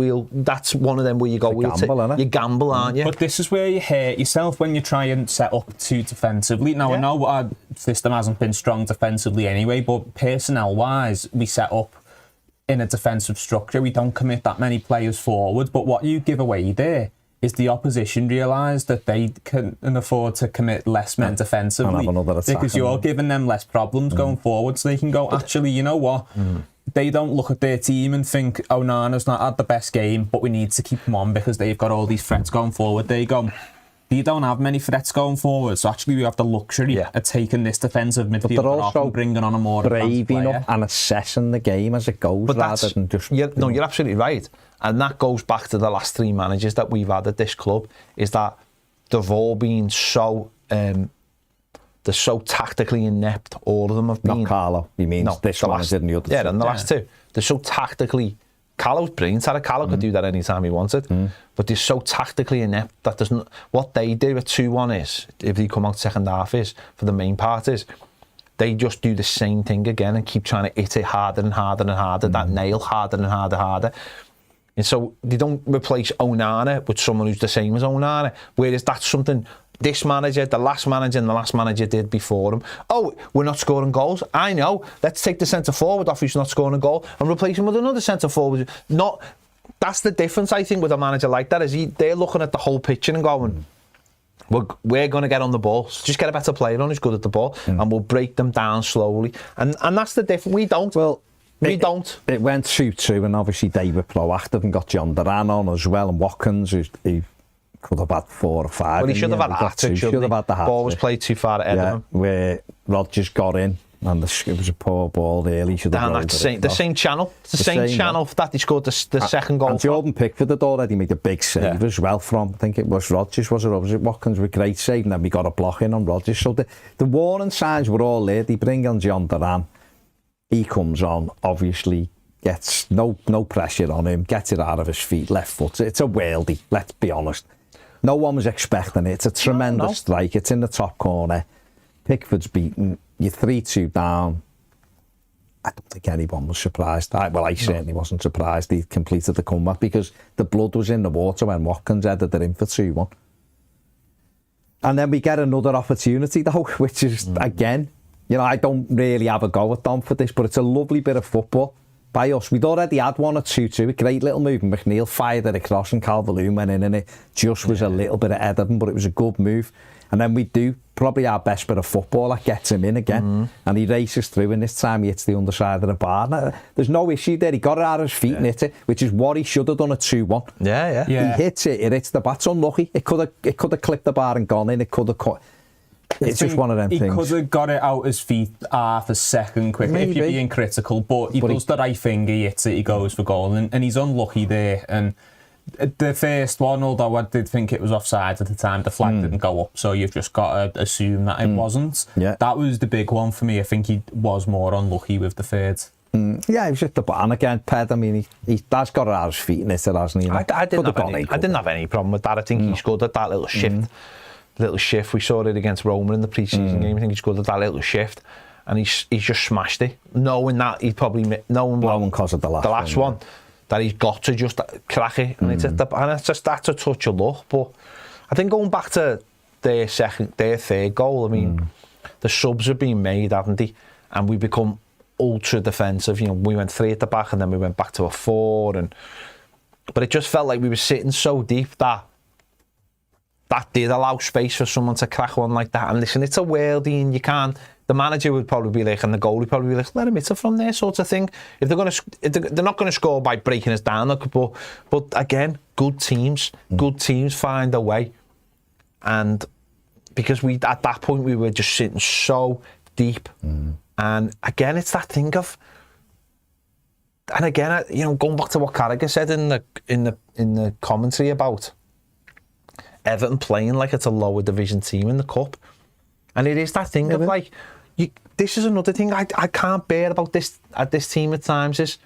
that's one of them where you go, you gamble, aren't you? But this is where you hurt yourself when you try and set up too defensively. Now, I know our system hasn't been strong defensively anyway, but personnel-wise, we set up in a defensive structure. We don't commit that many players forward, but what you give away there is the opposition realise that they can afford to commit less men defensively, because you're giving them less problems going forward, so they can go, actually, you know what? They don't look at their team and think, oh, Nana's not had the best game, but we need to keep him on because they've got all these threats going forward. They go, you don't have many threats going forward, so actually we have the luxury of taking this defensive midfielder off and bringing on a more brave enough and assessing the game as it goes, but rather than just... you're absolutely right. And that goes back to the last three managers that we've had at this club, is that they've all been so... they're so tactically inept, all of them have been. Not Carlo, he means this one and the other. Yeah, and the last two. They're so tactically... Carlo's brilliant. Carlo could do that anytime he wanted. But they're so tactically inept that there's not... What they do at 2-1 is, if they come out second half is, for the main part is, they just do the same thing again and keep trying to hit it harder and harder and harder, that nail harder and harder. And so they don't replace Onana with someone who's the same as Onana. Whereas that's something... This manager, the last manager and the last manager did before him. Oh, we're not scoring goals. I know. Let's take the centre forward off who's not scoring a goal and replace him with another centre forward. That's the difference, I think, with a manager like that, is they're looking at the whole picture and going, we're going to get on the ball. So just get a better player on who's good at the ball, and we'll break them down slowly. And that's the difference. We don't. Well, we don't. It went 2-2, and obviously they were proactive and got John Duran on as well, and Watkins, who could have had 4 or 5. Well, he should have had hat-trick, should have had the hat-trick. Ball was played too far ahead of him. Where Rodgers got in, and it was a poor ball early. Should have the same channel. The same channel that he scored the second goal. And Jordan Pickford had already made a big save as well from, I think it was Rodgers, was it Watkins with a great save, and then we got a block in on Rodgers. So the warning signs were all there. They bring on John Duran. He comes on, obviously, gets no pressure on him, gets it out of his feet, left foot. It's a worldie, let's be honest. No one was expecting it. It's a tremendous strike. It's in the top corner. Pickford's beaten. You're 3-2 down. I don't think anyone was surprised. I certainly wasn't surprised he completed the comeback, because the blood was in the water when Watkins headed it in for 2-1. And then we get another opportunity, though, which is, again, I don't really have a go at Dom for this, but it's a lovely bit of football by us. We'd already had one at 2-2, a great little move. McNeil fired it across and Calvert-Lewin went in, and it just was a little bit ahead of him, but it was a good move. And then we do probably our best bit of football that gets him in again, and he races through, and this time he hits the underside of the bar. Now, there's no issue there. He got it out of his feet and hit it, which is what he should have done at 2-1. Yeah. He hits it, it hits the bat. It's unlucky. It could have clipped the bar and gone in. It could have cut. It's just one of them things. He could have got it out his feet half a second quicker, if you're being critical, but he does the right thing, he hits it, he goes for goal, and he's unlucky there. And the first one, although I did think it was offside at the time, the flag didn't go up, so you've just got to assume that it wasn't. Yeah. That was the big one for me. I think he was more unlucky with the third. Yeah, he was at the bottom again, Ped. I mean, he has got it out his feet, and it hasn't he? I didn't have any problem with that. I think he's good at that little shift. little shift. We saw it against Roma in the pre-season game. I think he's good at that little shift, and he's just smashed it, knowing that he's probably knowing because of the last one, that he's got to just crack it, and it's that's a touch of luck. But I think going back to their third goal, I mean, the subs have been made, haven't they? And we become ultra defensive. You know, we went 3 at the back, and then we went back to a 4, but it just felt like we were sitting so deep that did allow space for someone to crack one like that. And listen, it's a worldie, and you can't. The manager would probably be like, and the goalie would probably be like, let him hit it from there, sort of thing. If they're not going to score by breaking us down, but again, good teams find a way. And because at that point we were just sitting so deep, and again, it's that thing of. And again, you know, going back to what Carragher said in the commentary about Everton playing like it's a lower division team in the cup, and it is that thing of like, this is another thing I can't bear about this team at times is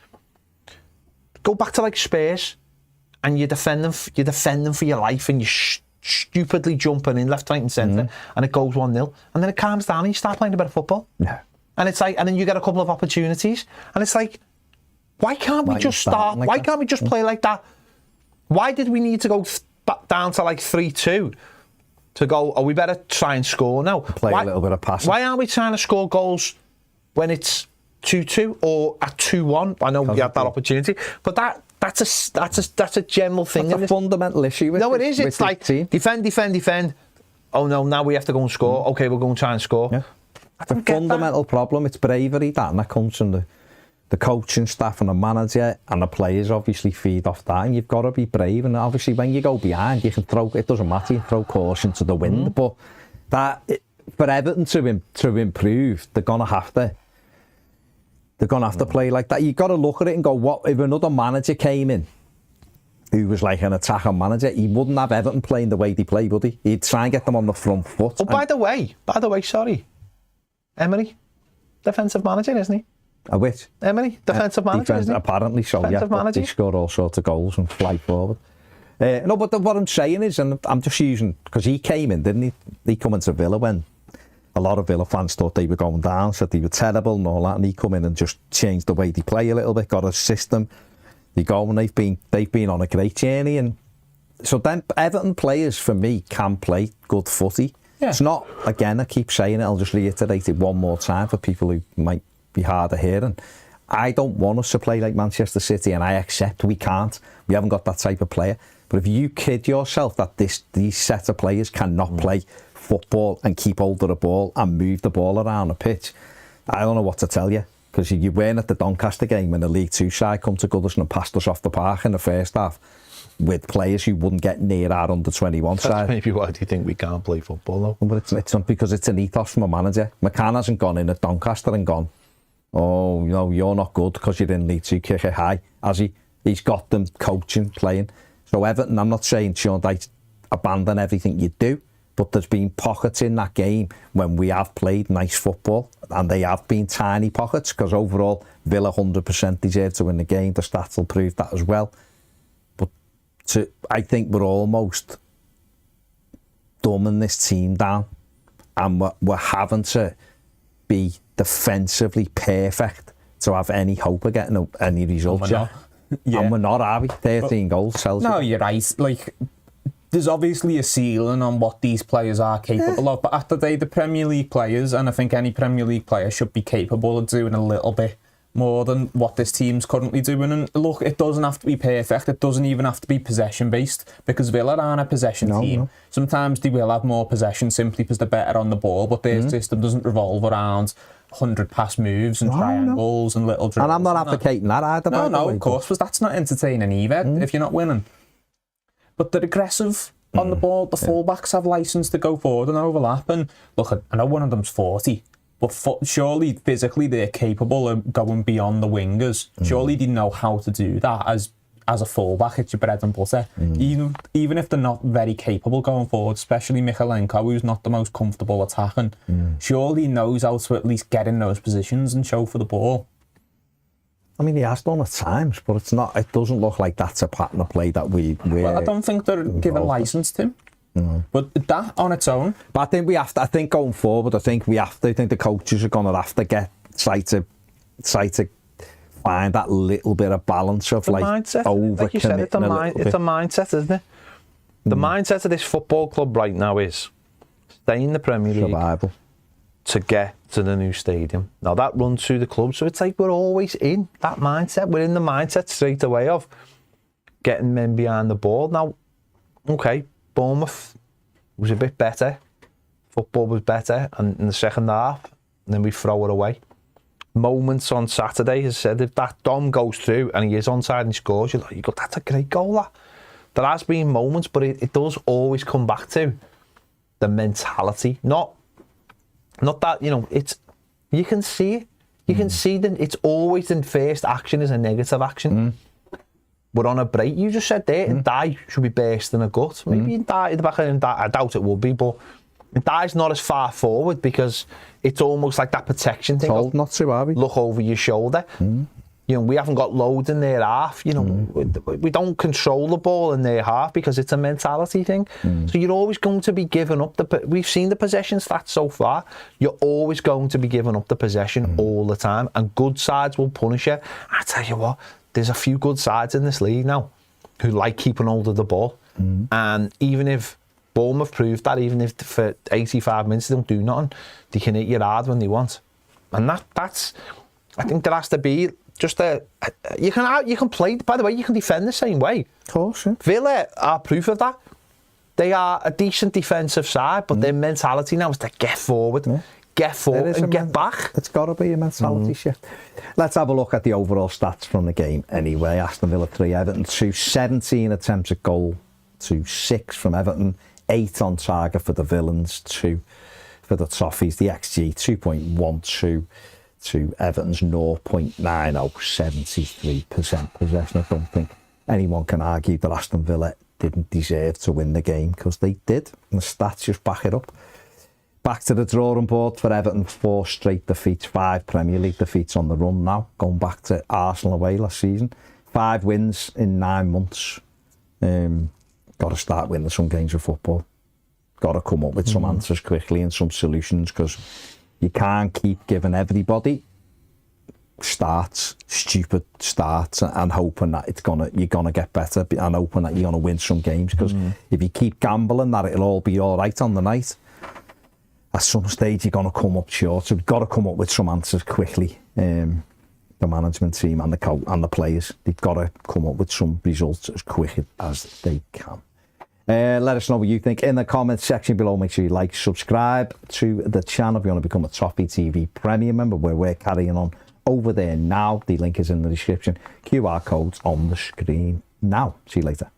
go back to like Spurs, and you defend them for your life, and you're stupidly jumping in left, right, and centre, and it goes 1-0, and then it calms down, and you start playing a bit of football. Yeah, and it's like, and then you get a couple of opportunities, and it's like. Why can't we just start? Why can't we just play like that? Why did we need to go down to like 3-2 to go, we better try and score now? Play a little bit of passing. Why aren't we trying to score goals when it's 2-2 or at 2-1? I know we had that opportunity, but that's a general thing. That's a fundamental issue with it is. It's like team. Defend. Oh no, now we have to go and score. Okay, we'll go and try and score. Yeah. It's a fundamental problem. It's bravery, and that comes from the coaching staff and the manager, and the players obviously feed off that, and you've got to be brave. And obviously when you go behind, you can throw, it doesn't matter, you throw caution to the wind, but for Everton to improve, they're gonna have to play like that. You've got to look at it and go, what if another manager came in who was like an attacking manager, he wouldn't have Everton playing the way they play, would he? He'd try and get them on the front foot. Oh, by the way, sorry, Emery, defensive manager, isn't he? Which? Emery, defensive manager, isn't he? Apparently so, They score all sorts of goals and fly forward. No, but what I'm saying is, and I'm just using, because he came in, didn't he? He come into Villa when a lot of Villa fans thought they were going down, said they were terrible and all that, and he come in and just changed the way they play a little bit, got a system. They go, and they've been on a great journey, and so then Everton players, for me, can play good footy. Yeah. It's not, again, I keep saying it, I'll just reiterate it one more time for people who might be hard of hearing. I don't want us to play like Manchester City, and I accept we can't. We haven't got that type of player. But if you kid yourself that these set of players cannot play football and keep hold of the ball and move the ball around the pitch, I don't know what to tell you. Because you weren't at the Doncaster game when the League Two side come to Goodison and passed us off the park in the first half with players who wouldn't get near our under-21 side. That's maybe why do you think we can't play football, though? But it's not, because it's an ethos from a manager. McCann hasn't gone in at Doncaster and gone, oh, you know, you're not good because you're in League Two, kick it high, has he? He's got them coaching, playing. So Everton, I'm not saying, Sean Dyche, abandon everything you do, but there's been pockets in that game when we have played nice football, and they have been tiny pockets, because overall Villa 100% deserve to win the game. The stats will prove that as well. But I think we're almost dumbing this team down, and we're having to be defensively perfect to have any hope of getting any results. Yeah. And we're not, are we? 13 goals tells you. No, you're right. Like, there's obviously a ceiling on what these players are capable of, but at the day, the Premier League players, and I think any Premier League player should be capable of doing a little bit more than what this team's currently doing. And look, it doesn't have to be perfect. It doesn't even have to be possession-based, because Villa aren't a possession team. No. Sometimes they will have more possession simply because they're better on the ball, but their system doesn't revolve around 100 pass moves and triangles and little drills. And I'm not advocating that either. No, of course, because that's not entertaining either if you're not winning. But they're aggressive on the ball. The fullbacks have license to go forward and overlap. And look, I know one of them's 40, but surely physically they're capable of going beyond the wingers. Surely they know how to do that as a fullback. It's your bread and butter. Even if they're not very capable going forward, especially Michalenko, who's not the most comfortable attacking, surely he knows how to at least get in those positions and show for the ball. I mean, he has done at times, but it's not. It doesn't look like that's a pattern of play that we. Well, I don't think they're given license to him. But that on its own, But I think we have to. I think going forward, I think the coaches are going to have to try to find that little bit of balance of mindset, like you said, it's a mindset, isn't it? The mindset of this football club right now is stay in the Premier League, survival, to get to the new stadium. Now that runs through the club, so it's like we're always in that mindset. We're in the mindset straight away of getting men behind the ball. Now, okay, Bournemouth was a bit better. Football was better, and in the second half, and then we throw it away. Moments on Saturday, as I said, if that Dom goes through and he is onside and he scores, you go, that's a great goal, that. There has been moments, but it does always come back to the mentality. Not that, it's, you can see it. You can see that it's always in first action is a negative action. We're on a break. You just said there, and Die should be bursting a gut. Maybe in Die, in the back of him, I doubt it will be, but Die's not as far forward because it's almost like that protection thing. Told not to, are we? Look over your shoulder. We haven't got loads in their half. We don't control the ball in their half because it's a mentality thing. So you're always going to be giving up we've seen the possession stats so far. You're always going to be giving up the possession all the time, and good sides will punish you. I tell you what, there's a few good sides in this league now who like keeping hold of the ball, and even if Bournemouth proved that, even if for 85 minutes they don't do nothing, they can hit you hard when they want, and that's. I think there has to be just you can play. By the way, you can defend the same way. Of course, yeah. Villa are proof of that. They are a decent defensive side, but their mentality now is to get forward, and get back. It's got to be a mentality shift. Let's have a look at the overall stats from the game anyway. Aston Villa 3, Everton 2, 17 attempts at goal to 6 from Everton, 8 on target for the Villains, 2 for the Toffees. The XG 2.12 to Everton's 0.90, 73% possession. I don't think anyone can argue that Aston Villa didn't deserve to win the game, because they did, and the stats just back it up. Back to the drawing board for Everton, 4 straight defeats, 5 Premier League defeats on the run now, going back to Arsenal away last season. 5 wins in 9 months. Got to start winning some games of football. Got to come up with some answers quickly and some solutions, because you can't keep giving everybody stupid starts, and hoping that you're gonna get better, and hoping that you're gonna win some games. Because if you keep gambling that it'll all be all right on the night, at some stage you're gonna come up short. So we've got to come up with some answers quickly. The management team and the players, they've got to come up with some results as quick as they can. Let us know what you think in the comments section below. Make sure you like, subscribe to the channel if you want to become a Toffee TV Premium member, where we're carrying on over there now. The link is in the description. QR codes on the screen now. See you later.